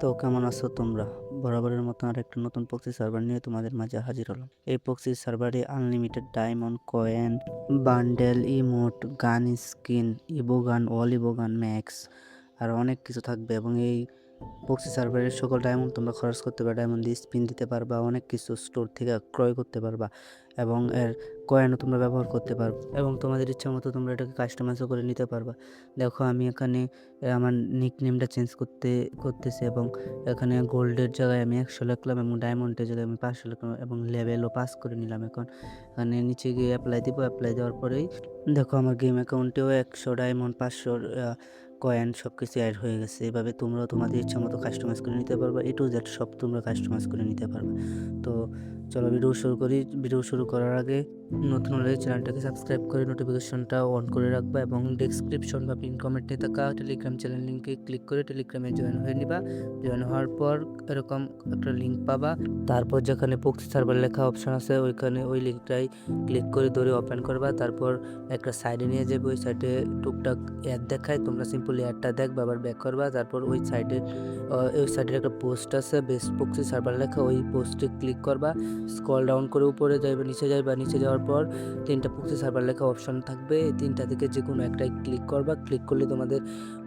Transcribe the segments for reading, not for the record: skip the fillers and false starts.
তো কেমন আছো তোমরা? বরাবরের মতো আরেকটা নতুন প্রক্সি সার্ভার নিয়ে তোমাদের মাঝে হাজির হলাম। এই প্রক্সি সার্ভারে unlimited diamond, coin, bundle, emote, gun skin, evo gun, all evo gun, max আর অনেক কিছু থাকবে এবং এই প্রক্সি সার্ভারের সকল ডায়মন্ড তোমরা খরচ করতে পারবা, ডায়মন্ড দিয়ে স্পিন দিতে পারবা, অনেক কিছু স্টোর থেকে ক্রয় করতে পারবা এবং এর কয়েনও তোমরা ব্যবহার করতে পারবে এবং তোমাদের ইচ্ছা মতো তোমরা এটাকে কাস্টমাইজও করে নিতে পারবা। দেখো আমি এখানে আমার নিকনেমটা চেঞ্জ করতেছি এবং এখানে গোল্ডের জায়গায় আমি 100 লিখলাম এবং ডায়মন্ডের জায়গায় আমি 500 লিখলাম এবং লেভেলও পাস করে নিলাম। এখন এখানে নিচে গিয়ে অ্যাপ্লাই দিব। অ্যাপ্লাই দেওয়ার পরেই দেখো আমার গেম অ্যাকাউন্টেও 100 ডায়মন্ড, 500 কয়েন সব কিছু অ্যাড হয়ে গেছে। এভাবে তোমরাও তোমাদের ইচ্ছা মতো কাস্টমাইজ করে নিতে পারবা, A to Z সব তোমরা কাস্টমাইজ করে নিতে পারবে। তো চলো ভিডিও শুরু করি। ভিডিও শুরু করার আগে নতুন হলে চ্যানেলটাকে সাবস্ক্রাইব করে নোটিফিকেশনটা অন করে রাখবা এবং ডেসক্রিপশন বা পিন কমেন্টে থাকা টেলিগ্রাম চ্যানেল লিঙ্কে ক্লিক করে টেলিগ্রামে জয়েন হয়ে নিবা। জয়েন হওয়ার পর এরকম একটা লিঙ্ক পাবা। তারপর যেখানে প্রক্সি সার্ভার লেখা অপশন আছে ওইখানে ওই লিঙ্কটাই ক্লিক করে ধরে ওপেন করবা। তারপর একটা সাইডে নিয়ে যাবে, ওই সাইডে টুকটাক অ্যাড দেখায়, তোমরা সিম্পলি অ্যাডটা দেখবা, আবার ব্যাক করবা। তারপর ওই সাইডের একটা পোস্ট আছে বেস্ট প্রক্সি সার্ভার লেখা, ওই পোস্টে ক্লিক করবা। স্ক্রল ডাউন করে উপরে যাইবা, নিচে যাইবা, নিচে যাওয়ার পর 3টা প্রক্সি সার্ভার লেখা অপশন থাকবে। এই 3টা থেকে যে কোনো একটাই ক্লিক করবা। ক্লিক করলে তোমাদের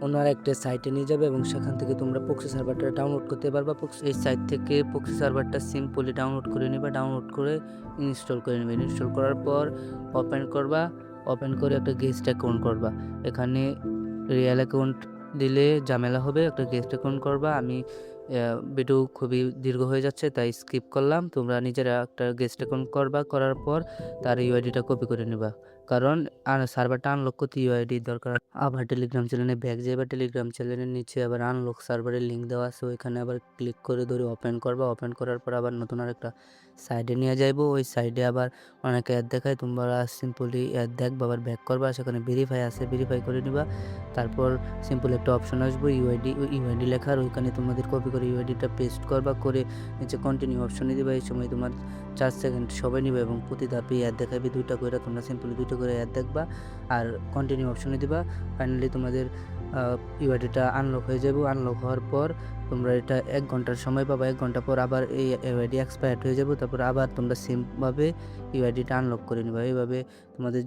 অন্য একটা সাইটে নিয়ে যাবে এবং সেখান থেকে তোমরা প্রক্সি সার্ভারটা ডাউনলোড করতে পারবা। এই সাইট থেকে প্রক্সি সার্ভারটা সিম্পলি ডাউনলোড করে নিবা। ডাউনলোড করে ইনস্টল করে নেবে। ইনস্টল করার পর ওপেন করবা। ওপেন করে একটা গেস্ট অ্যাকাউন্ট করবা। এখানে রিয়েল অ্যাকাউন্ট দিলে ঝামেলা হবে, একটা গেস্ট অ্যাকাউন্ট করবা। আমি ভিডিও খুবই দীর্ঘ হয়ে যাচ্ছে তাই স্কিপ করলাম। তোমরা নিজেরা একটা গেস্ট অ্যাকাউন্ট করবা। করার পর তার ইউআইডিটা কপি করে নিবা, কারণ সার্ভারটা আনলক করতে ইউআইডি দরকার। আবার টেলিগ্রাম চ্যানেলে ব্যাক যাবে। টেলিগ্রাম চ্যানেলের নিচে আবার আনলক সার্ভারের লিঙ্ক দেওয়া আছে, ওইখানে আবার ক্লিক করে ধরে ওপেন করবা। ওপেন করার পর আবার নতুন আরেকটা সাইডে নিয়ে যাইবো। ওই সাইডে আবার অনেক অ্যাড দেখায়, তোমরা সিম্পলি অ্যাড দেখবা, আবার ব্যাক করবা। সেখানে ভেরিফাই আছে, ভেরিফাই করে নিবা। তারপর সিম্পল একটা অপশন আসবে ইউআইডি লেখার, ওইখানে তোমাদের কপি করে ইউআইডিটা পেস্ট করবা। করে নিচে কন্টিনিউ অপশনে দিবা। এই সময় তোমার 4 সেকেন্ড সবাই নিবে এবং প্রতি ধাপে অ্যাড দেখাবে 2টা করে। তোমরা সিম্পলি 2টা করে অ্যাড দেখবা আর কন্টিনিউ অপশনে দিবা। ফাইনালি তোমাদের ইউআইডিটা আনলক হয়ে যাবে। আনলক হওয়ার পর তোমরা এটা 1 ঘন্টার সময় পাবা। 1 ঘন্টা পর আবার এই ইউআইডি এক্সপায়ার্ড হয়ে যাবে। তারপর আবার তোমরা সেমভাবে ইউআইডিটা আনলক করে নিবা। এইভাবে তোমাদের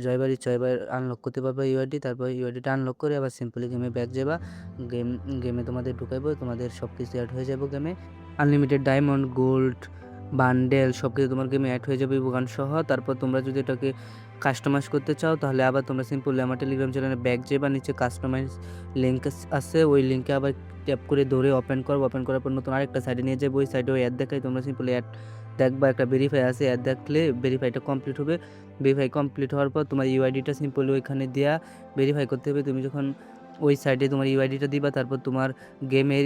জয়বার ইচ্ছা আনলক করতে পারবে ইউআইডি। তারপর ইউআইডিটা আনলক করে আবার সিম্পলি গেমে ব্যাক যাবা। গেমে তোমাদের ঢুকাইবো, তোমাদের সব কিছু অ্যাড হয়ে যাবে গেমে। আনলিমিটেড ডায়মন্ড, গোল্ড, বান্ডেল সব কিছু তোমার গেমে অ্যাড হয়ে যাবে ইবোগান সহ। তারপর তোমরা যদি এটাকে কাস্টমাইজ করতে চাও তাহলে আবার তোমরা সিম্পলি আমার টেলিগ্রাম চ্যানেলে ব্যাক যাবা। নিচে কাস্টমাইজ লিঙ্ক আছে, ওই লিঙ্কে আবার ট্যাপ করে ধরে ওপেন করবো। ওপেন করার পর নতুন আরেকটা সাইডে নিয়ে যাবো। ওই সাইডেও অ্যাড দেখায়, তোমরা সিম্পলি অ্যাড দেখবা। একটা ভেরিফাই আছে, অ্যাড দেখলে ভেরিফাইটা কমপ্লিট হবে। ভেরিফাই কমপ্লিট হওয়ার পর তোমার ইউআইডিটা সিম্পলি ওইখানে দেওয়া ভেরিফাই করতে হবে। তুমি যখন ওই সাইডে তোমার ইউআইডিটা দিবা, তারপর তোমার গেমের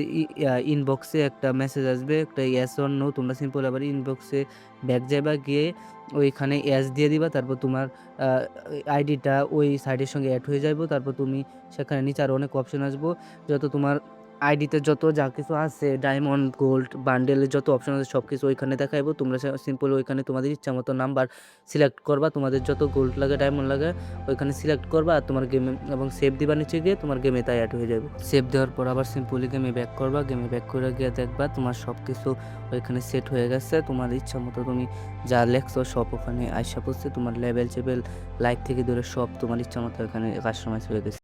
ইনবক্সে একটা মেসেজ আসবে, একটা ইয়েস অর নো। তোমরা সিম্পল আবার ইনবক্সে ব্যাক যাবা, গিয়ে ওইখানে ইয়েস দিয়ে দিবা। তারপর তোমার আইডিটা ওই সাইডের সঙ্গে অ্যাড হয়ে যাবে। তারপর তুমি সেখানে নিচে আরও অনেক অপশন আসবো, যত তোমার আইডিতে যত যা কিছু আছে, ডায়মন্ড, গোল্ড, বান্ডেলের যত অপশন আছে সব কিছু ওইখানে দেখাইবো। তোমরা সিম্পল ওইখানে তোমাদের ইচ্ছা মতো নাম্বার সিলেক্ট করবা। তোমাদের যত গোল্ড লাগে, ডায়মন্ড লাগে ওইখানে সিলেক্ট করবা আর তোমার গেমে এবং সেভ দিবা। নিচে গিয়ে তোমার গেমে তাই অ্যাড হয়ে যাবে। সেভ দেওয়ার পর আবার সিম্পলি গেমে ব্যাক করবা। গেমে ব্যাক করে গিয়ে দেখবা তোমার সব কিছু ওইখানে সেট হয়ে গেছে। তোমার ইচ্ছা মতো তুমি যা লেখছো সব ওখানে আইসা পড়ছে। তোমার লেভেল চেবেল লাইক থেকে ধরে সব তোমার ইচ্ছা মতো এখানে কাস্টমাইজ হয়ে গেছে।